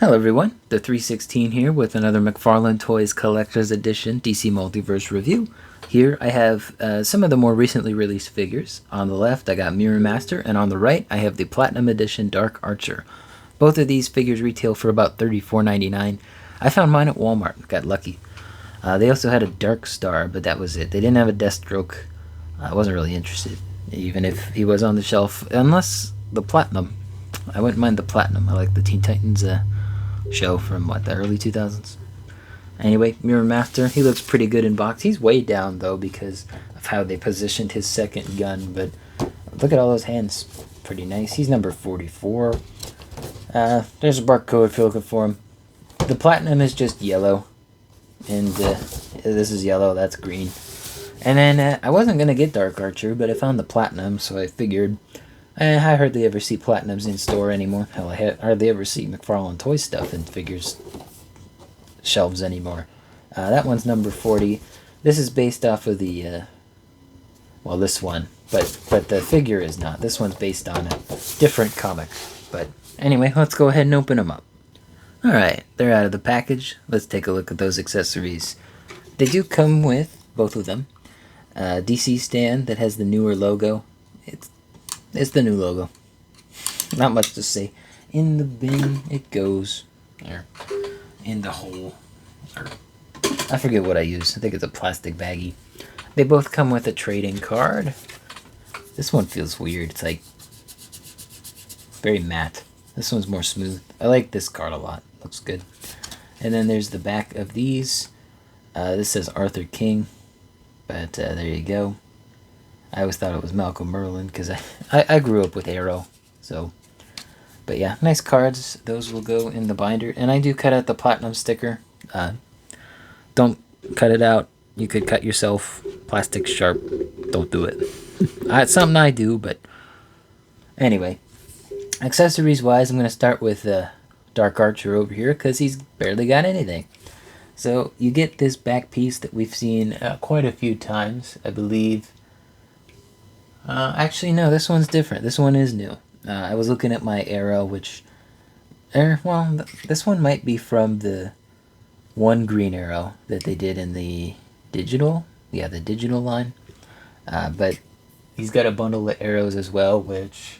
Hello everyone, the 316 here with another Mcfarlane Toys Collector's Edition DC Multiverse review. Here I have some of the more recently released figures. On the left I got Mirror Master, and on the right I have the Platinum Edition Dark Archer. Both of these figures retail for about $34.99. I found mine at Walmart, got lucky. They also had a Dark Star, but that was it. They didn't have a Deathstroke. I wasn't really interested, even if he was on the shelf, unless the Platinum. I wouldn't mind the Platinum. I like the Teen Titans show from the early 2000s. Anyway, Mirror Master, he looks pretty good in box. He's way down though because of how they positioned his second gun, but look at all those hands. Pretty nice. He's number 44. There's a barcode if you're looking for him. The Platinum is just yellow, and this is yellow, that's green. And then I wasn't going to get Dark Archer, but I found the Platinum, so I figured I hardly ever see Platinums in store anymore. Hell, I hardly ever see Mcfarlane Toy stuff in figures shelves anymore. That one's number 40. This is based off of the, well, this one, but the figure is not. This one's based on a different comic. But anyway, let's go ahead and open them up. Alright, they're out of the package. Let's take a look at those accessories. They do come with, both of them, a DC stand that has the newer logo. It's the new logo. Not much to say. In the bin it goes. There. In the hole. I forget what I use. I think it's a plastic baggie. They both come with a trading card. This one feels weird. It's like very matte. This one's more smooth. I like this card a lot. Looks good. And then there's the back of these. This says Arthur King. But there you go. I always thought it was Malcolm Merlin because I grew up with Arrow. So, but yeah, nice cards. Those will go in the binder. And I do cut out the Platinum sticker. Don't cut it out. You could cut yourself. Plastic sharp. Don't do it. It's something I do, but anyway. Accessories wise, I'm going to start with Dark Archer over here because he's barely got anything. So you get this back piece that we've seen quite a few times, I believe. Actually, no, this one's different. This one is new. I was looking at my Arrow, which, this one might be from the one green Arrow that they did in the digital. Yeah, the digital line. But he's got a bundle of arrows as well, which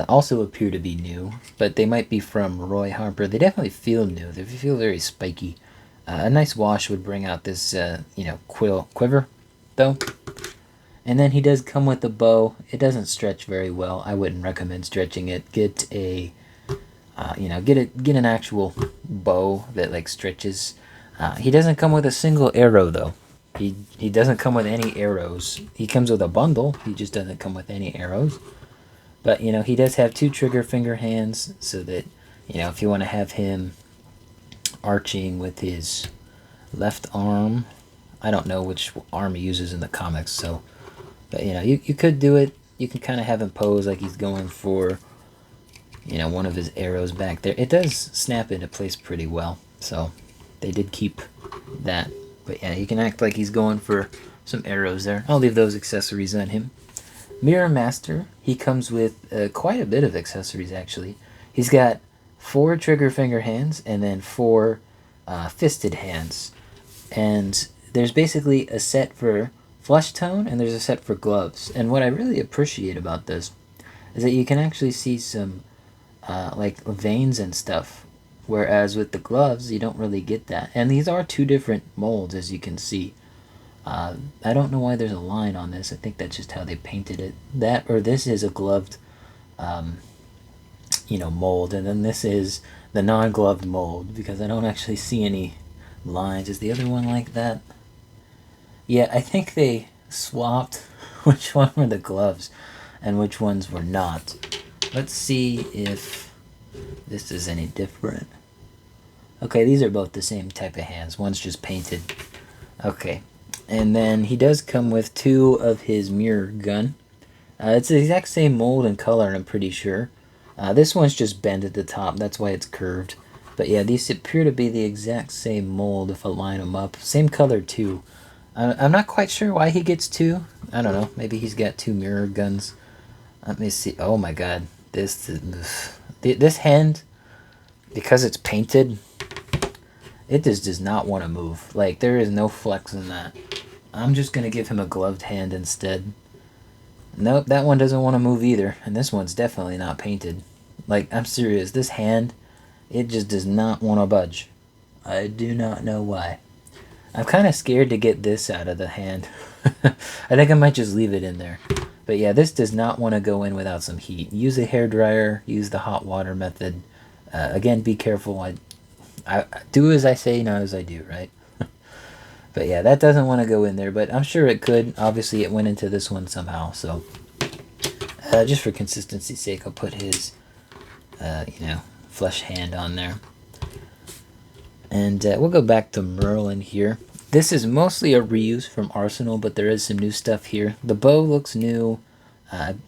also appear to be new. But they might be from Roy Harper. They definitely feel new. They feel very spiky. A nice wash would bring out this, quiver, though. And then he does come with a bow. It doesn't stretch very well. I wouldn't recommend stretching it. Get a, get an actual bow that like stretches. He doesn't come with a single arrow though. He doesn't come with any arrows. He comes with a bundle. He just doesn't come with any arrows. But he does have two trigger finger hands, so that if you want to have him arching with his left arm. I don't know which arm he uses in the comics, so. But, you could do it. You can kind of have him pose like he's going for, one of his arrows back there. It does snap into place pretty well. So, they did keep that. But, yeah, you can act like he's going for some arrows there. I'll leave those accessories on him. Mirror Master, he comes with quite a bit of accessories, actually. He's got 4 trigger finger hands and then 4 fisted hands. And there's basically a set for flesh tone, and there's a set for gloves. And what I really appreciate about this is that you can actually see some like veins and stuff, whereas with the gloves you don't really get that. And these are 2 different molds, as you can see. I don't know why there's a line on this. I think that's just how they painted it. That, or this is a gloved mold, and then this is the non-gloved mold, because I don't actually see any lines. Is the other one like that? Yeah, I think they swapped which one were the gloves and which ones were not. Let's see if this is any different. Okay, these are both the same type of hands. One's just painted. Okay, and then he does come with 2 of his mirror gun. It's the exact same mold and color, I'm pretty sure. This one's just bent at the top. That's why it's curved. But yeah, these appear to be the exact same mold if I line them up. Same color, too. I'm not quite sure why he gets 2. I don't know. Maybe he's got 2 mirror guns. Let me see. Oh my god. This hand because it's painted, it just does not want to move. Like, there is no flex in that. I'm just going to give him a gloved hand instead. Nope, that one doesn't want to move either. And this one's definitely not painted. Like, I'm serious. This hand, it just does not want to budge. I do not know why. I'm kind of scared to get this out of the hand. I think I might just leave it in there. But yeah, this does not want to go in without some heat. Use a hairdryer. Use the hot water method. Again, be careful. I do as I say, not as I do, right? But yeah, that doesn't want to go in there, but I'm sure it could. Obviously, it went into this one somehow, so just for consistency's sake, I'll put his, flesh hand on there. And we'll go back to Merlin here. This is mostly a reuse from Arsenal, but there is some new stuff here. The bow looks new.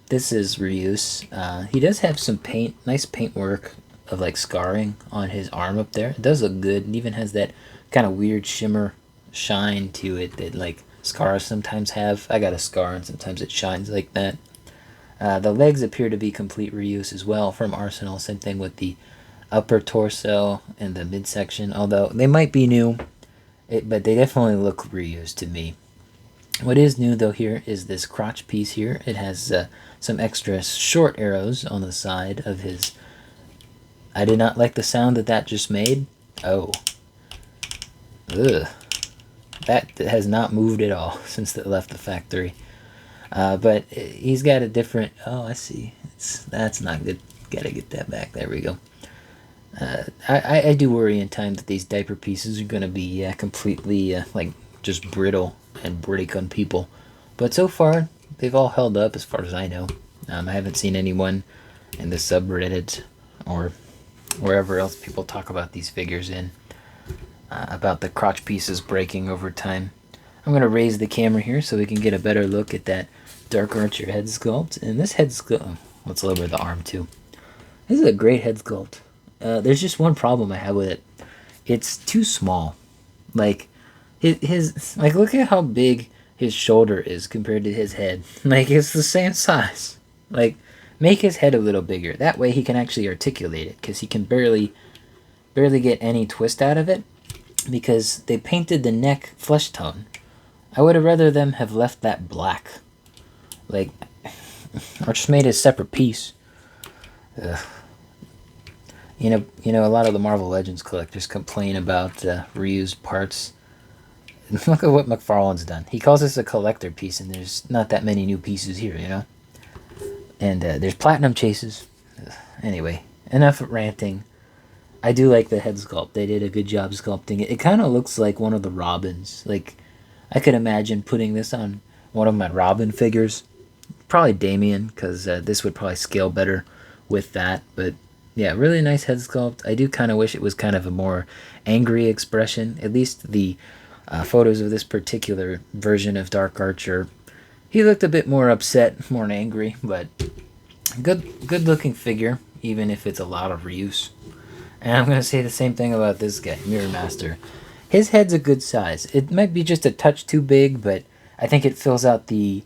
This is reuse. He does have some nice paint work of like scarring on his arm up there. It does look good, and even has that kind of weird shimmer shine to it that like scars sometimes have. I got a scar and sometimes it shines like that. The legs appear to be complete reuse as well from Arsenal. Same thing with the upper torso and the midsection, although they might be new, but they definitely look reused to me. What is new though here is this crotch piece here. It has some extra short arrows on the side of his. I did not like the sound that just made. Oh. Ugh. That has not moved at all since it left the factory. But he's got a different... Oh, I see. That's not good. Gotta get that back. There we go. I do worry in time that these diaper pieces are going to be completely like just brittle and break on people. But so far, they've all held up as far as I know. I haven't seen anyone in the subreddit or wherever else people talk about these figures in. About the crotch pieces breaking over time. I'm going to raise the camera here so we can get a better look at that Dark Archer head sculpt. And this head sculpt... Let's lower the arm too. This is a great head sculpt. There's just one problem I have with it. It's too small. Like, like, look at how big his shoulder is compared to his head. Like, it's the same size. Like, make his head a little bigger. That way he can actually articulate it, because he can barely get any twist out of it. Because they painted the neck flesh tone. I would have rather them have left that black. Like, or just made a separate piece. Ugh. You know, a lot of the Marvel Legends collectors complain about reused parts. Look at what Mcfarlane's done. He calls this a collector piece, and there's not that many new pieces here, you know? And there's platinum chases. Ugh. Anyway, enough ranting. I do like the head sculpt. They did a good job sculpting it. It kind of looks like one of the Robins. Like, I could imagine putting this on one of my Robin figures. Probably Damien, because this would probably scale better with that. But, yeah, really nice head sculpt. I do kind of wish it was kind of a more angry expression. At least the photos of this particular version of Dark Archer, he looked a bit more upset, more angry. But good looking figure, even if it's a lot of reuse. And I'm going to say the same thing about this guy, Mirror Master. His head's a good size. It might be just a touch too big, but I think it fills out the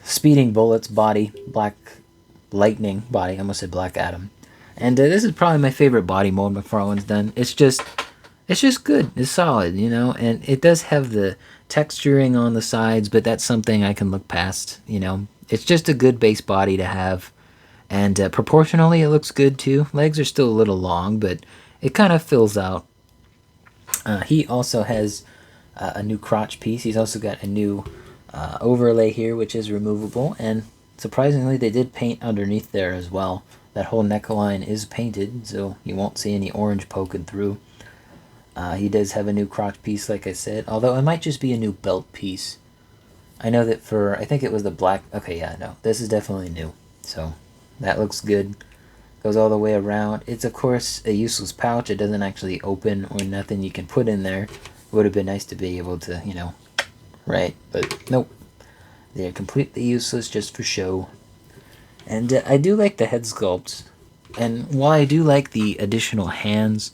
Speeding Bullets body, Black Lightning body. I almost said Black Adam. And this is probably my favorite body mold Mcfarlane's done. It's just good. It's solid, you know. And it does have the texturing on the sides, but that's something I can look past, you know. It's just a good base body to have. And proportionally, it looks good too. Legs are still a little long, but it kind of fills out. He also has a new crotch piece. He's also got a new overlay here, which is removable. And surprisingly, they did paint underneath there as well. That whole neckline is painted, so you won't see any orange poking through. He does have a new crotch piece, like I said. Although it might just be a new belt piece. I know that I think it was the black... Okay, yeah, no. This is definitely new. So... that looks good. Goes all the way around. It's, of course, a useless pouch. It doesn't actually open or nothing you can put in there. It would have been nice to be able to, you know, right? But nope. They're completely useless just for show. And I do like the head sculpts. And while I do like the additional hands,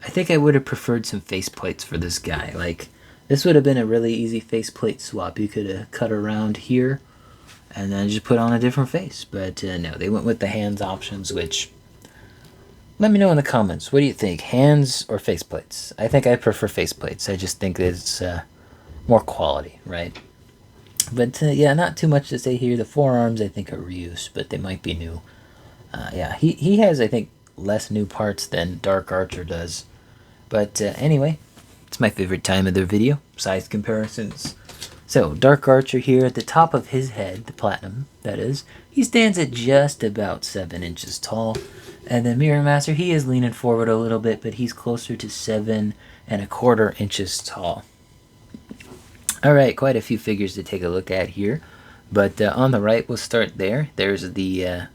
I think I would have preferred some faceplates for this guy. Like, this would have been a really easy faceplate swap. You could have cut around here and then just put on a different face. But no, they went with the hands options, which Let me know in the comments. What do you think? Hands or faceplates? I think I prefer faceplates. I just think it's more quality, right? But yeah, not too much to say here. The forearms I think are reuse, but they might be new. Yeah, he has, I think, less new parts than Dark Archer does. But anyway, it's my favorite time of their video. Size comparisons. So, Dark Archer here at the top of his head, the platinum, that is, he stands at just about 7 inches tall. And then Mirror Master, he is leaning forward a little bit, but he's closer to 7¼ inches tall. Alright, quite a few figures to take a look at here. But on the right, we'll start there. There's the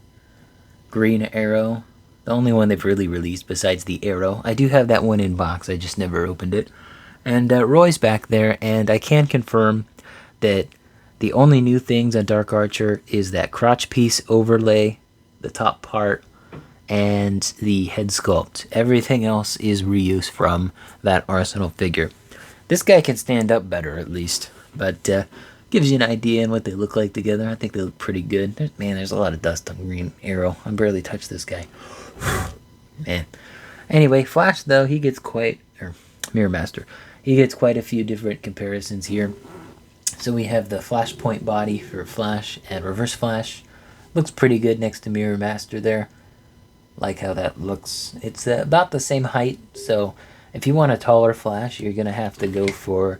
Green Arrow. The only one they've really released besides the Arrow. I do have that one in box, I just never opened it. And Roy's back there, and I can confirm that the only new things on Dark Archer is that crotch piece overlay, the top part, and the head sculpt. Everything else is reuse from that Arsenal figure. This guy can stand up better at least, but gives you an idea on what they look like together. I think they look pretty good. There's a lot of dust on Green Arrow. I barely touched this guy. Man. Anyway, Flash though, he gets quite, or Mirror Master, he gets quite a few different comparisons here. So we have the Flashpoint body for Flash and Reverse Flash. Looks pretty good next to Mirror Master there. Like how that looks. It's about the same height, so if you want a taller Flash, you're going to have to go for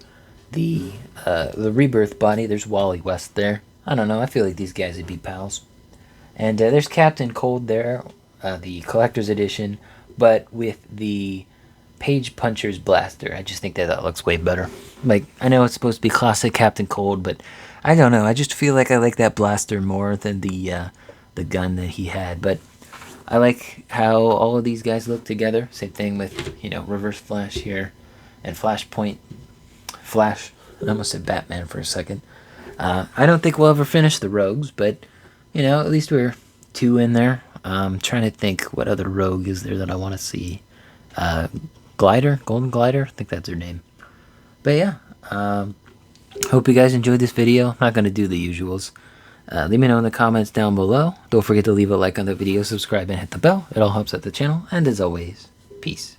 the Rebirth body. There's Wally West there. I don't know, I feel like these guys would be pals. And there's Captain Cold there, the Collector's Edition, but with the Page Puncher's blaster. I just think that looks way better. Like, I know it's supposed to be classic Captain Cold, but I don't know. I just feel like I like that blaster more than the gun that he had. But I like how all of these guys look together. Same thing with, Reverse Flash here and Flashpoint Flash. I almost said Batman for a second. I don't think we'll ever finish the Rogues, but, at least we're 2 in there. I'm trying to think what other Rogue is there that I want to see. Glider? Golden Glider? I think that's her name. But yeah, hope you guys enjoyed this video. I'm not going to do the usuals. Let me know in the comments down below. Don't forget to leave a like on the video, subscribe, and hit the bell. It all helps out the channel. And as always, peace.